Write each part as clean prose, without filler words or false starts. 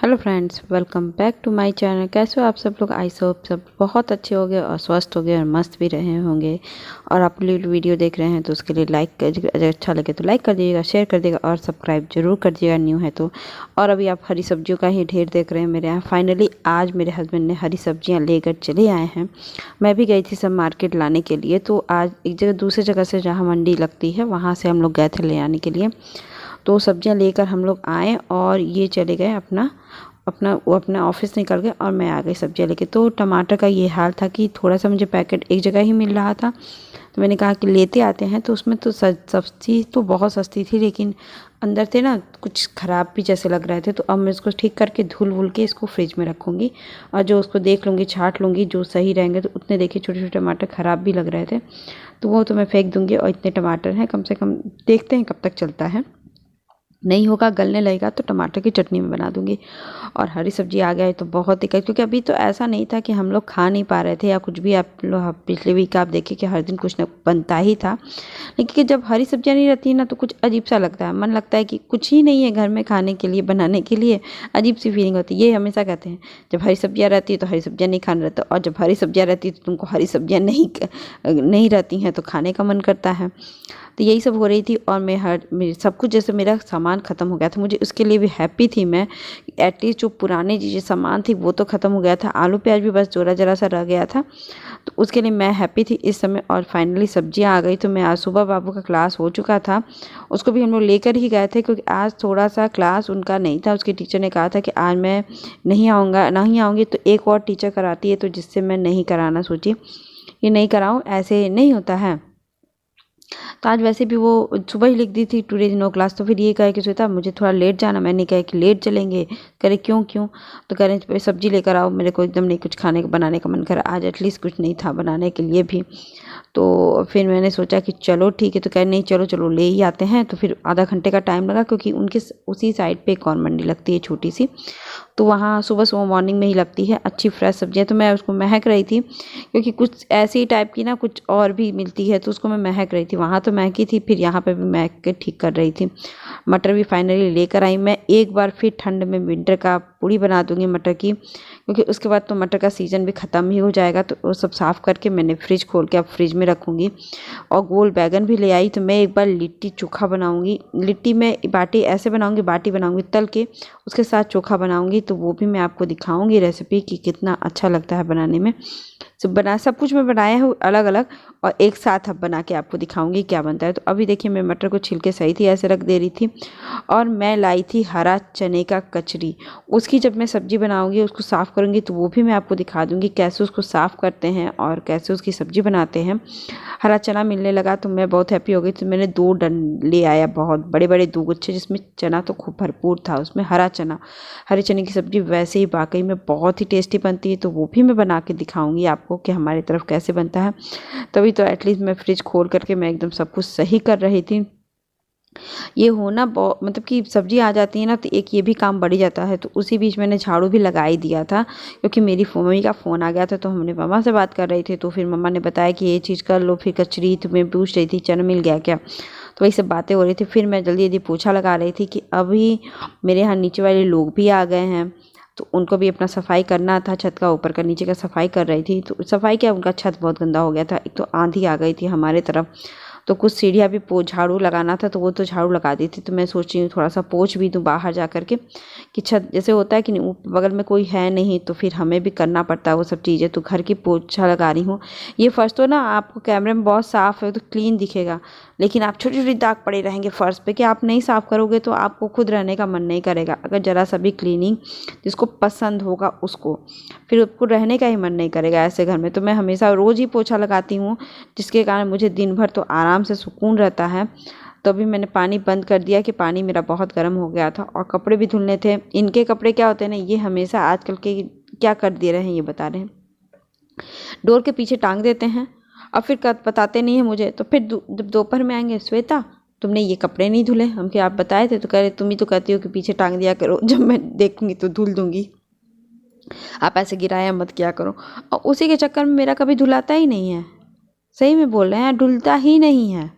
Hello friends, welcome back to my channel. कैसे हो आप सब लोग? आई होप सब बहुत अच्छे हो गए और स्वस्थ हो गए और मस्त भी रहे होंगे। और आप लोग वीडियो देख रहे हैं तो उसके लिए लाइक कर, अगर अच्छा लगे तो लाइक कर दीजिएगा, शेयर कर दीजिएगा और सब्सक्राइब जरूर कर दीजिएगा न्यू है तो। और अभी आप हरी सब्जियों का ही ढेर देख रहे हैं मेरे यहाँ। फाइनली आज मेरे हस्बैंड ने हरी सब्जियाँ लेकर चले आए हैं। मैं भी गई थी सब मार्केट लाने के लिए, तो आज एक जगह दूसरी जगह से जहाँ मंडी लगती है वहाँ से हम लोग गए थे ले आने के लिए। तो सब्जियां लेकर हम लोग आए और ये चले गए अपना अपना वो अपना ऑफिस निकल गए और मैं आ गई सब्जियां लेके। तो टमाटर का ये हाल था कि थोड़ा सा मुझे पैकेट एक जगह ही मिल रहा था, तो मैंने कहा कि लेते आते हैं। तो उसमें तो सब्जी तो बहुत सस्ती थी, लेकिन अंदर से ना कुछ ख़राब भी जैसे लग रहे थे। तो अब मैं इसको ठीक करके धुल वुल के इसको फ्रिज में रखूँगी और जो उसको देख लूँगी, छाँट लूँगी, जो सही रहेंगे। तो उतने देखिए छोटे छोटे टमाटर ख़राब भी लग रहे थे, तो वो तो मैं फेंक दूँगी। और इतने टमाटर हैं, कम से कम देखते हैं कब तक चलता है। नहीं होगा, गलने लगेगा तो टमाटर की चटनी में बना दूंगी। और हरी सब्जी आ गया है तो बहुत दिक्कत, क्योंकि अभी तो ऐसा नहीं था कि हम लोग खा नहीं पा रहे थे या कुछ भी। आप लोग पिछले वीक आप देखिए कि हर दिन कुछ न बनता ही था, लेकिन जब हरी सब्जियां नहीं रहती ना तो कुछ अजीब सा लगता है। मन लगता है कि कुछ ही नहीं है घर में खाने के लिए, बनाने के लिए। अजीब सी फीलिंग होती है। ये हमेशा कहते हैं जब हरी सब्जियां रहती है तो हरी सब्जियां नहीं खाना रहता, और जब हरी सब्जियां रहती है तो तुमको हरी सब्जियां नहीं रहती हैं तो खाने का मन करता है। तो यही सब हो रही थी। और मेरे सब कुछ जैसे मेरा सामान ख़त्म हो गया था, मुझे उसके लिए भी हैप्पी थी मैं। एटलीस्ट जो पुराने चीज़ें सामान थी वो तो ख़त्म हो गया था, आलू प्याज भी बस जोरा जरा सा रह गया था, तो उसके लिए मैं हैप्पी थी इस समय। और फाइनली सब्जियां आ गई। तो मैं आज सुबह बाबू का क्लास हो चुका था, उसको भी हम लोग लेकर ही गए थे, क्योंकि आज थोड़ा सा क्लास उनका नहीं था। उसके टीचर ने कहा था कि आज मैं नहीं आऊँगी तो एक और टीचर कराती है, तो जिससे मैं नहीं कराना सोची, ये नहीं कराऊँ, ऐसे नहीं होता है। तो आज वैसे भी वो सुबह ही लिख दी थी टुडे नो क्लास। तो फिर ये कहे कि श्वेता मुझे थोड़ा लेट जाना। मैंने कहा कि लेट चलेंगे? कह रहे क्यों क्यों? तो कह रहे सब्जी लेकर आओ, मेरे को एकदम नहीं कुछ खाने का बनाने का मन कर। आज एटलीस्ट कुछ नहीं था बनाने के लिए भी। तो फिर मैंने सोचा कि चलो ठीक है। तो कह नहीं चलो चलो ले ही आते हैं। तो फिर आधा घंटे का टाइम लगा, क्योंकि उनके उसी साइड पे एक और मंडी लगती है छोटी सी, तो वहाँ सुबह सुबह मॉर्निंग में ही लगती है अच्छी फ्रेश सब्जियाँ। तो मैं उसको महक रही थी, क्योंकि कुछ ऐसी टाइप की ना कुछ और भी मिलती है, तो उसको मैं महक रही थी। वहाँ तो महकी थी, फिर यहाँ पे भी महक के ठीक कर रही थी। मटर भी फाइनली लेकर आई। मैं एक बार फिर ठंड में विंटर का पूड़ी बना दूंगी मटर की, क्योंकि उसके बाद तो मटर का सीज़न भी ख़त्म ही हो जाएगा। तो वो सब साफ़ करके मैंने फ्रिज खोल के अब फ्रिज में रखूँगी। और गोल बैगन भी ले आई। तो मैं एक बार लिट्टी चोखा बनाऊँगी। लिट्टी में बाटी ऐसे बनाऊँगी, बाटी बनाऊँगी तल के, उसके साथ चोखा बनाऊँगी। तो वो भी मैं आपको दिखाऊँगी रेसिपी कि कितना अच्छा लगता है बनाने में। सब कुछ मैं बनाया हूँ अलग अलग, और एक साथ अब बना के आपको दिखाऊंगी क्या बनता है। तो अभी देखिए मैं मटर को छिलके सही थी ऐसे रख दे रही थी। और मैं लाई थी हरा चने का कचरी। उसकी जब मैं सब्जी बनाऊंगी, उसको साफ़ करूंगी, तो वो भी मैं आपको दिखा दूंगी कैसे उसको साफ़ करते हैं और कैसे उसकी सब्जी बनाते हैं। हरा चना मिलने लगा तो मैं बहुत हैप्पी हो गई। तो मैंने 2 डंड ले आया, बहुत बड़े बड़े 2 गुच्छे, जिसमें चना तो खूब भरपूर था उसमें, हरा चना। हरे चने की सब्ज़ी वैसे ही वाकई में बहुत ही टेस्टी बनती है। तो वो भी मैं बना के दिखाऊंगी आपको कि हमारी तरफ कैसे बनता है। तभी तो एटलीस्ट मैं फ्रिज खोल करके मैं एकदम सब कुछ सही कर रही थी। ये होना बहुत मतलब कि सब्जी आ जाती है ना तो एक ये भी काम बढ़ जाता है। तो उसी बीच मैंने झाड़ू भी लगा ही दिया था, क्योंकि मेरी मम्मी का फ़ोन आ गया था। तो हमने मम्मा से बात कर रही थी, तो फिर मम्मा ने बताया कि ये चीज़ कर लो। फिर कचरी तुम्हें पूछ रही थी चना मिल गया क्या, तो वही सब बातें हो रही थी। फिर मैं जल्दी जल्दी पोछा लगा रही थी कि अभी मेरे यहाँ नीचे वाले लोग भी आ गए हैं, तो उनको भी अपना सफाई करना था। छत का ऊपर का नीचे का सफाई कर रही थी। तो सफाई क्या, उनका छत बहुत गंदा हो गया था। एक तो आंधी आ गई थी हमारे तरफ, तो कुछ सीढ़ियाँ भी झाड़ू लगाना था, तो वो तो झाड़ू लगा दी थी। तो मैं सोच रही हूँ थोड़ा सा पोंछ भी दूँ बाहर जा कर के, कि छत जैसे होता है कि नहीं बगल में कोई है नहीं, तो फिर हमें भी करना पड़ता है वो सब चीज़ें। तो घर की पोछा लगा रही हूँ। ये फर्श तो ना आपको कैमरे में बहुत साफ़ है तो क्लीन दिखेगा, लेकिन आप छोटी छोटी दाग पड़े रहेंगे फर्श पे, कि आप नहीं साफ़ करोगे तो आपको खुद रहने का मन नहीं करेगा। अगर ज़रा सा भी क्लीनिंग जिसको पसंद होगा उसको, फिर उसको रहने का ही मन नहीं करेगा ऐसे घर में। तो मैं हमेशा रोज़ ही पोछा लगाती हूँ, जिसके कारण मुझे दिन भर तो आराम से सुकून रहता है। तो अभी मैंने पानी बंद कर दिया कि पानी मेरा बहुत गर्म हो गया था। और कपड़े भी धुलने थे। इनके कपड़े क्या होते हैं ना, ये हमेशा आजकल के क्या कर दे रहे हैं ये बता रहे हैं, डोर के पीछे टांग देते हैं और फिर बताते नहीं है मुझे। तो फिर जब दोपहर में आएंगे, श्वेता तुमने ये कपड़े नहीं धुले, हम क्या आप बताए थे? तो कह रहे तुम ही तो कहती हो कि पीछे टांग दिया करो, जब मैं देखूंगी तो धुल दूंगी, आप ऐसे गिराया मत किया करो। और उसी के चक्कर में मेरा कभी धुलाता ही नहीं है। सही में बोल रहे हैं, धुलता ही नहीं है।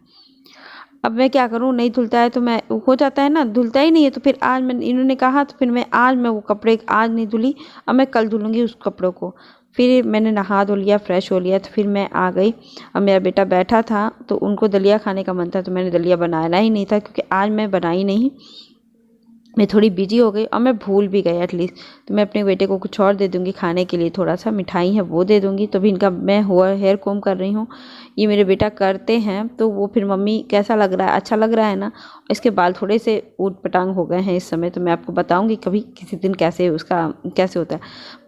अब मैं क्या करूँ, नहीं धुलता है तो मैं हो जाता है ना, धुलता ही नहीं है। तो फिर आज मैं, इन्होंने कहा तो फिर मैं वो कपड़े आज नहीं धुली, अब मैं कल धुलूँगी उस कपड़ों को। फिर मैंने नहा धो लिया, फ्रेश हो लिया, तो फिर मैं आ गई। अब मेरा बेटा बैठा था तो उनको दलिया खाने का मन था, तो मैंने दलिया बनाना ही नहीं था क्योंकि आज मैं बनाई नहीं, मैं थोड़ी बिजी हो गई और मैं भूल भी गई एटलीस्ट। तो मैं अपने बेटे को कुछ और दे दूँगी खाने के लिए, थोड़ा सा मिठाई है वो दे दूँगी। तो भी इनका मैं हेयर कोम कर रही हूँ, ये मेरे बेटा करते हैं तो वो फिर मम्मी कैसा लग रहा है, अच्छा लग रहा है ना। इसके बाल थोड़े से ऊट पटांग हो गए हैं इस समय, तो मैं आपको बताऊँगी कभी किसी दिन कैसे उसका कैसे होता है।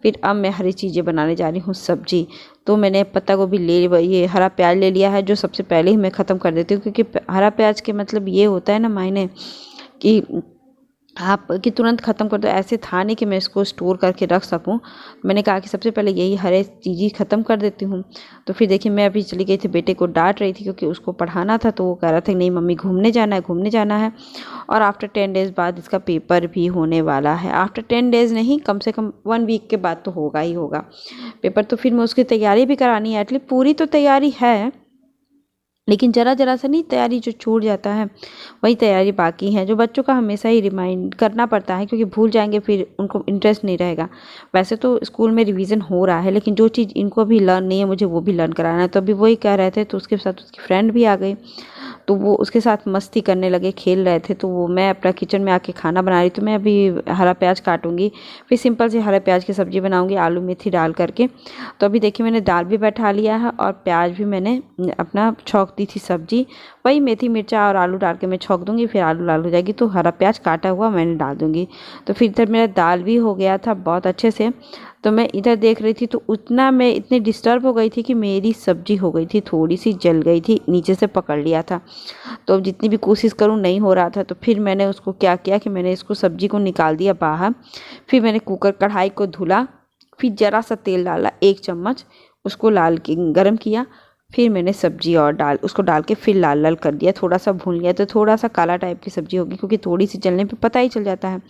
फिर अब मैं हरी चीज़ें बनाने जा रही हूँ सब्जी। तो मैंने पत्ता गोभी ये हरा प्याज ले लिया है, जो सबसे पहले ही मैं ख़त्म कर देती हूँ, क्योंकि हरा प्याज के मतलब ये होता है ना मायने कि आप कि तुरंत ख़त्म कर दो, ऐसे था नहीं कि मैं इसको स्टोर करके रख सकूं। मैंने कहा कि सबसे पहले यही हरे चीज़ ही ख़त्म कर देती हूँ। तो फिर देखिए मैं अभी चली गई थी, बेटे को डांट रही थी क्योंकि उसको पढ़ाना था, तो वो कह रहा था नहीं मम्मी घूमने जाना है, घूमने जाना है। और आफ्टर 10 डेज़ बाद इसका पेपर भी होने वाला है। आफ्टर 10 डेज़ नहीं, कम से कम 1 वीक के बाद तो होगा ही होगा पेपर। तो फिर मैं उसकी तैयारी भी करानी है, एटलीस्ट पूरी तो तैयारी है, लेकिन ज़रा ज़रा सा नहीं, तैयारी जो छूट जाता है वही तैयारी बाकी है, जो बच्चों का हमेशा ही रिमाइंड करना पड़ता है क्योंकि भूल जाएंगे फिर उनको इंटरेस्ट नहीं रहेगा। वैसे तो स्कूल में रिवीजन हो रहा है, लेकिन जो चीज़ इनको भी लर्न नहीं है मुझे वो भी लर्न कराना है। तो अभी वही कह रहे थे, तो उसके साथ उसकी फ्रेंड भी आ गई, तो वो उसके साथ मस्ती करने लगे, खेल रहे थे। तो वो मैं अपना किचन में आके खाना बना रही, तो मैं अभी हरा प्याज काटूंगी, फिर सिंपल सी हरा प्याज की सब्ज़ी बनाऊंगी आलू मेथी डाल करके। तो अभी देखिए मैंने दाल भी बैठा लिया है और प्याज भी मैंने अपना छौंक दी थी सब्जी, वही मेथी मिर्चा और आलू डाल के मैं छौंक दूंगी, फिर आलू लाल हो जाएगी तो हरा प्याज काटा हुआ मैंने डाल दूंगी। तो फिर इधर मेरा दाल भी हो गया था बहुत अच्छे से। तो मैं इधर देख रही थी, तो उतना मैं इतनी डिस्टर्ब हो गई थी कि मेरी सब्जी हो गई थी थोड़ी सी जल गई थी, नीचे से पकड़ लिया था। तो अब जितनी भी कोशिश करूं नहीं हो रहा था, तो फिर मैंने उसको क्या किया कि मैंने इसको सब्जी को निकाल दिया बाहर। फिर मैंने कुकर कढ़ाई को धुला, फिर ज़रा सा तेल डाला 1 चम्मच, उसको लाल के गरम किया। फिर मैंने सब्जी और उसको डाल के फिर लाल लाल कर दिया, थोड़ा सा भून लिया। तो थोड़ा सा काला टाइप की सब्जी होगी क्योंकि थोड़ी सी जलने पे पता ही चल जाता है।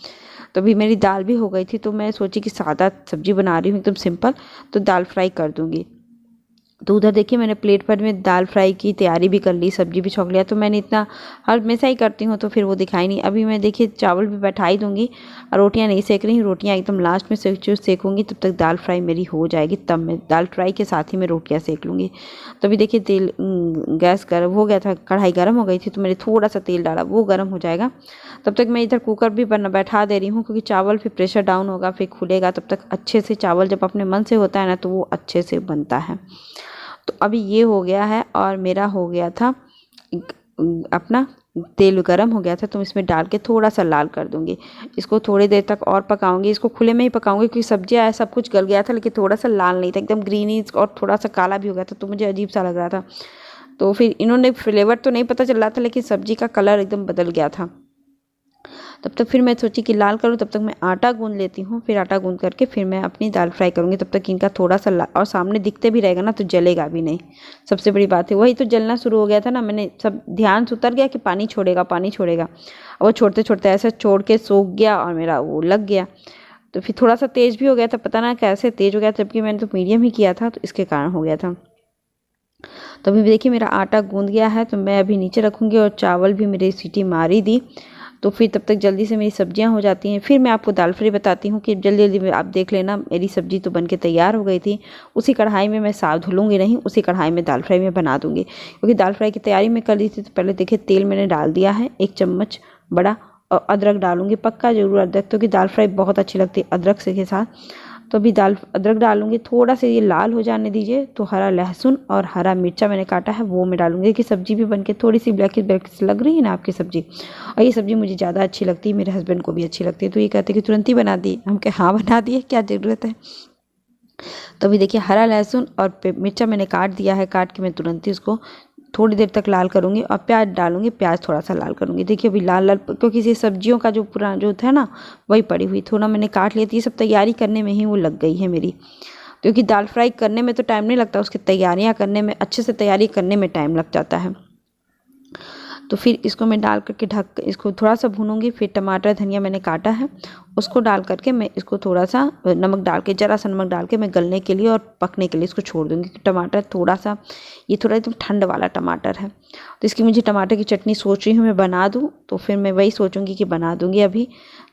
तो अभी मेरी दाल भी हो गई थी, तो मैं सोची कि सादा सब्जी बना रही हूँ एकदम सिंपल, तो दाल फ्राई कर दूँगी। तो उधर देखिए मैंने प्लेट पर में दाल फ्राई की तैयारी भी कर ली, सब्जी भी छौंक लिया। तो मैंने इतना हमेशा ही करती हूँ तो फिर वो दिखाई नहीं। अभी मैं देखिए चावल भी बैठा ही दूँगी और रोटियाँ नहीं सेक रही हूँ, रोटियाँ एकदम लास्ट में सेकूँगी, तब तक दाल फ्राई मेरी हो जाएगी, तब मैं दाल फ्राई के साथ ही मैं रोटियाँ सेक लूँगी। तो अभी देखिए तेल गैस गर्म हो गया था, कढ़ाई गर्म हो गई थी, तो मैंने थोड़ा सा तेल डाला, वो गर्म हो जाएगा तब तक मैं इधर कुकर भी बैठा दे रही हूँ, क्योंकि चावल फिर प्रेशर डाउन होगा, फिर खुलेगा, तब तक अच्छे से चावल जब अपने मन से होता है ना तो वो अच्छे से बनता है। तो अभी ये हो गया है और मेरा हो गया था अपना तेल गरम हो गया था, तो इसमें डाल के थोड़ा सा लाल कर दूंगी। इसको थोड़ी देर तक और पकाऊंगी, इसको खुले में ही पकाऊंगी क्योंकि सब्जियां सब कुछ गल गया था, लेकिन थोड़ा सा लाल नहीं था, एकदम ग्रीनिश और थोड़ा सा काला भी हो गया था, तो मुझे अजीब सा लग रहा था। तो फिर इन्होंने फ्लेवर तो नहीं पता चल रहा था, लेकिन सब्जी का कलर एकदम बदल गया था। तब तक फिर मैं सोची कि लाल करूँ, तब तक मैं आटा गूंद लेती हूँ। फिर आटा गूंद करके फिर मैं अपनी दाल फ्राई करूँगी, तब तक इनका थोड़ा सा और सामने दिखते भी रहेगा ना तो जलेगा भी नहीं, सबसे बड़ी बात है। वही तो जलना शुरू हो गया था ना, मैंने सब ध्यान से उतर गया कि पानी छोड़ेगा पानी छोड़ेगा, और वो छोड़ते छोड़ते ऐसे छोड़ के सूख गया और मेरा वो लग गया। तो फिर थोड़ा सा तेज़ भी हो गया था, पता ना कैसे तेज़ हो गया, जबकि मैंने तो मीडियम ही किया था, तो इसके कारण हो गया था। तो अभी देखिए मेरा आटा गूंद गया है, तो मैं अभी नीचे रखूँगी और चावल भी मेरी सीटी मारी दी। तो फिर तब तक जल्दी से मेरी सब्जियां हो जाती हैं। फिर मैं आपको दाल फ्राई बताती हूँ कि जल्दी जल्दी आप देख लेना, मेरी सब्जी तो बनके तैयार हो गई थी। उसी कढ़ाई में मैं साग धुलूँगी नहीं, उसी कढ़ाई में दाल फ्राई में बना दूँगी, क्योंकि दाल फ्राई की तैयारी मैं कर ली थी। तो पहले देखिए तेल मैंने डाल दिया है 1 चम्मच बड़ा, और अदरक डालूँगी पक्का ज़रूर अदरक, क्योंकि दाल फ्राई बहुत अच्छी लगती है अदरक से के साथ। तो अभी अदरक डालूंगी, थोड़ा सा ये लाल हो जाने दीजिए। तो हरा लहसुन और हरा मिर्चा मैंने काटा है वो मैं डालूंगी, कि सब्जी भी बनके थोड़ी सी ब्लैक लग रही है ना आपकी सब्जी। और ये सब्जी मुझे ज़्यादा अच्छी लगती है, मेरे हस्बैंड को भी अच्छी लगती है, तो ये कहते हैं कि तुरंत ही बना दी। हम कहे हाँ बना दिए, क्या ज़रूरत है। तो अभी देखिए हरा लहसुन और मिर्चा मैंने काट दिया है, काट के मैं तुरंत ही उसको थोड़ी देर तक लाल करूँगी और प्याज डालूंगी, प्याज थोड़ा सा लाल करूँगी। देखिए अभी लाल लाल, क्योंकि ये सब्जियों का जो पुराना जो था ना वही पड़ी हुई, थोड़ा मैंने काट लिया थी। ये सब तैयारी करने में ही वो लग गई है मेरी, क्योंकि दाल फ्राई करने में तो टाइम नहीं लगता, उसकी तैयारियाँ करने में, अच्छे से तैयारी करने में टाइम लग जाता है। तो फिर इसको मैं डाल करके ढक इसको थोड़ा सा भूनूंगी। फिर टमाटर धनिया मैंने काटा है उसको डाल करके मैं इसको थोड़ा सा नमक डाल के, ज़रा सा नमक डाल के मैं गलने के लिए और पकने के लिए इसको छोड़ दूँगी। टमाटर थोड़ा सा, ये थोड़ा एकदम ठंड वाला टमाटर है, तो इसकी मुझे टमाटर की चटनी सोच रही हूँ मैं बना दूँ। तो फिर मैं वही सोचूंगी कि बना दूँगी अभी।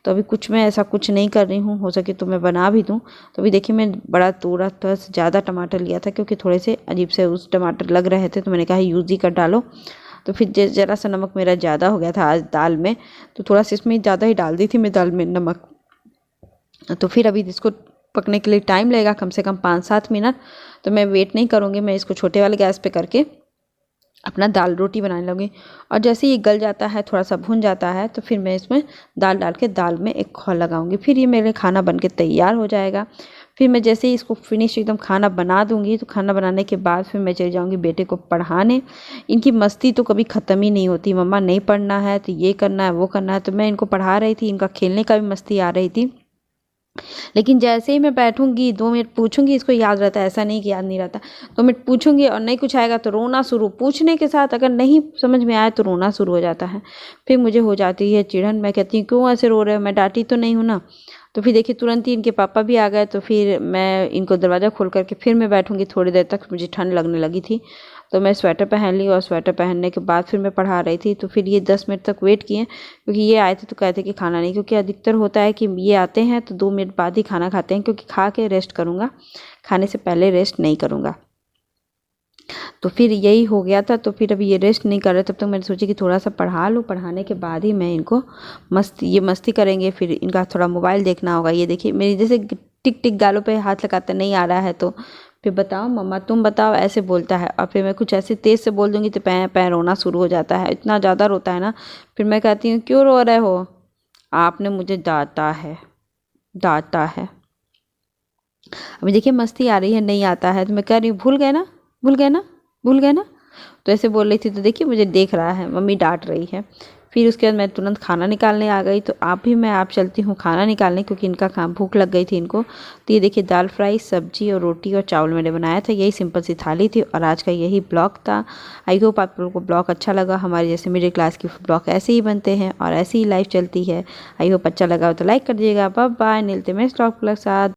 तो अभी कुछ मैं ऐसा कुछ नहीं कर रही हूँ, हो सके तो मैं बना भी दूँ। तो अभी देखिए मैं बड़ा थोड़ा ज़्यादा टमाटर लिया था क्योंकि थोड़े से अजीब से उस टमाटर लग रहे थे, तो मैंने कहा यूज़ ही कर डालो। तो फिर ज़रा सा नमक मेरा ज़्यादा हो गया था आज दाल में, तो थोड़ा सा इसमें ज़्यादा ही डाल दी थी मैं दाल में नमक। तो फिर अभी इसको पकने के लिए टाइम लगेगा कम से कम 5-7 मिनट। तो मैं वेट नहीं करूँगी, मैं इसको छोटे वाले गैस पे करके अपना दाल रोटी बनाने लगूँगी। और जैसे ये गल जाता है, थोड़ा सा भुन जाता है, तो फिर मैं इसमें दाल डाल के दाल में एक खौल लगाऊंगी। फिर ये मेरे खाना बन के तैयार हो जाएगा। फिर मैं जैसे ही इसको फिनिश एकदम खाना बना दूंगी, तो खाना बनाने के बाद फिर मैं चली जाऊंगी बेटे को पढ़ाने। इनकी मस्ती तो कभी ख़त्म ही नहीं होती, मम्मा नहीं पढ़ना है तो ये करना है वो करना है। तो मैं इनको पढ़ा रही थी, इनका खेलने का भी मस्ती आ रही थी। लेकिन जैसे ही मैं बैठूंगी 2 मिनट पूछूंगी, इसको याद रहता है, ऐसा नहीं कि याद नहीं रहता। 2 मिनट पूछूंगी और नहीं कुछ आएगा तो रोना शुरू, पूछने के साथ अगर नहीं समझ में आए तो रोना शुरू हो जाता है। फिर मुझे हो जाती है चिढ़न, मैं कहती हूँ क्यों ऐसे रो रहे हो, मैं डांटी तो नहीं हूँ ना। तो फिर देखिए तुरंत ही इनके पापा भी आ गए। तो फिर मैं इनको दरवाज़ा खोल करके फिर मैं बैठूंगी थोड़ी देर तक, मुझे ठंड लगने लगी थी। तो मैं स्वेटर पहन ली और स्वेटर पहनने के बाद फिर मैं पढ़ा रही थी। तो फिर ये 10 मिनट तक वेट किए क्योंकि ये आए थे तो कहते कि खाना नहीं, क्योंकि अधिकतर होता है कि ये आते हैं तो 2 मिनट बाद ही खाना खाते हैं, क्योंकि खा के रेस्ट करूँगा, खाने से पहले रेस्ट नहीं करूँगा। तो फिर यही हो गया था। तो फिर अभी ये रेस्ट नहीं कर रहे, तब तक मैंने सोची कि थोड़ा सा पढ़ा लूँ, पढ़ाने के बाद ही मैं इनको मस्ती करेंगे। फिर इनका थोड़ा मोबाइल देखना होगा। ये देखिए मेरी जैसे टिक टिक गालों पे हाथ लगाते नहीं आ रहा है, तो फिर बताओ मम्मा तुम बताओ ऐसे बोलता है। और फिर मैं कुछ ऐसे तेज़ से बोल दूँगी तो पैं पैं रोना शुरू हो जाता है, इतना ज़्यादा रोता है ना। फिर मैं कहती हूँ क्यों रो रहे हो, आपने मुझे डांटा है। अभी देखिए मस्ती आ रही है, नहीं आता है तो मैं कह रही हूँ भूल गए ना, भूल गए ना, भूल गए ना। तो ऐसे बोल रही थी। तो देखिए मुझे देख रहा है, मम्मी डांट रही है। फिर उसके बाद मैं तुरंत खाना निकालने आ गई। तो आप चलती हूँ खाना निकालने, क्योंकि इनका भूख लग गई थी इनको। तो ये देखिए दाल फ्राई, सब्जी और रोटी और चावल मैंने बनाया था। यही सिंपल सी थाली थी और आज का यही ब्लॉग था। आई होप आप लोगों को ब्लॉग अच्छा लगा। हमारे जैसे मिडिल क्लास की ब्लॉग ऐसे ही बनते हैं और ऐसी ही लाइफ चलती है। आई होप अच्छा लगा हो तो लाइक कर दीजिएगा। बाय बाय, मिलते हैं नेक्स्ट ब्लॉग के साथ।